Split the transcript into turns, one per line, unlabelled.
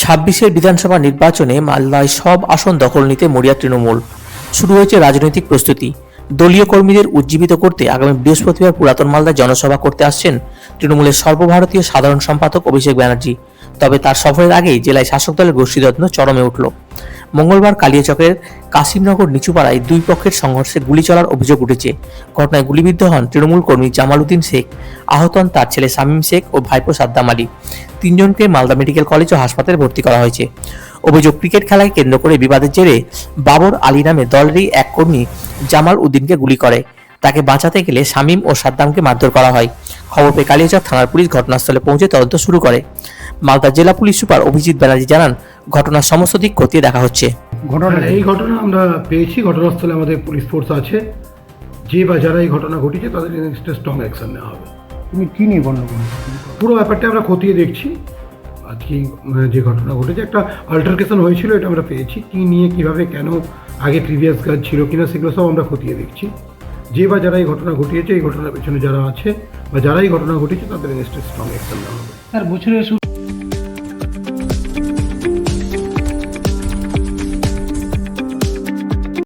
২৬-এর বিধানসভা নির্বাচনে মালদায় সব আসন দখল নিতে মরিয়া তৃণমূল। শুরু হয়েছে রাজনৈতিক প্রস্তুতি। দলীয় কর্মীদের উজ্জীবিত করতে আগামী বৃহস্পতিবার পুরাতন মালদায় জনসভা করতে আসছেন তৃণমূলের সর্বভারতীয় সাধারণ সম্পাদক অভিষেক ব্যানার্জি। তবে তার সফরের আগেই জেলায় শাসক দলের গোষ্ঠীদ্বন্দ্ব চরমে উঠল। মঙ্গলবার কালিয়াচকের কাশিমনগর নিচুপাড়ায় দুই পক্ষের সংঘর্ষে গুলি চলার অভিযোগ উঠেছে। ঘটনায় গুলিবিদ্ধ হন তৃণমূল কর্মী জামাল উদ্দিন শেখ। আহত হন তার ছেলে শামীম শেখ ও ভাইপো সাদ্দাম আলী। তিনজনকে মালদা মেডিকেল কলেজ ও হাসপাতালে ভর্তি করা হয়েছে। অভিযোগ, ক্রিকেট খেলাকে কেন্দ্র করে বিবাদের জেরে বাবর আলী নামে দলেরই এক কর্মী জামাল উদ্দিনকে গুলি করে। তাকে বাঁচাতে গেলে শামীম ও সাদ্দামকে মারধর করা হয়। খবর পেয়ে কালিয়াচক থানার পুলিশ ঘটনাস্থলে পৌঁছে তদন্ত শুরু করে। মালদা জেলা পুলিশ সুপার অভিজিৎ ব্যানার্জি জানান, ঘটনার সমস্ত দিক খতিয়ে দেখা হচ্ছে।
এই ঘটনা আমরা পেয়েছি, ঘটনাস্থলে আমাদের পুলিশ ফোর্স আছে। যে বা যারা এই ঘটনা ঘটেছে তাদের এগেইনস্টে স্ট্রং অ্যাকশন নেওয়া হবে।
তুমি কি নিয়ে গণ্ডগোল?
পুরো ব্যাপারটা আমরা খতিয়ে দেখছি। আজকে যে ঘটনা ঘটেছে, একটা অল্টারকেশন হয়েছিল, এটা আমরা পেয়েছি। কী নিয়ে, কীভাবে, কেন, আগে প্রিভিয়াস কাজ ছিল কিনা, সেগুলো সব আমরা খতিয়ে দেখছি। যে বা যারা এই ঘটনা ঘটিয়েছে, এই ঘটনার পেছনে যারা আছে বা যারা এই ঘটনা ঘটিয়েছে তাদের এগেইনস্টে স্ট্রং অ্যাকশন নেওয়া হবে।
স্যার, বছরের শুরু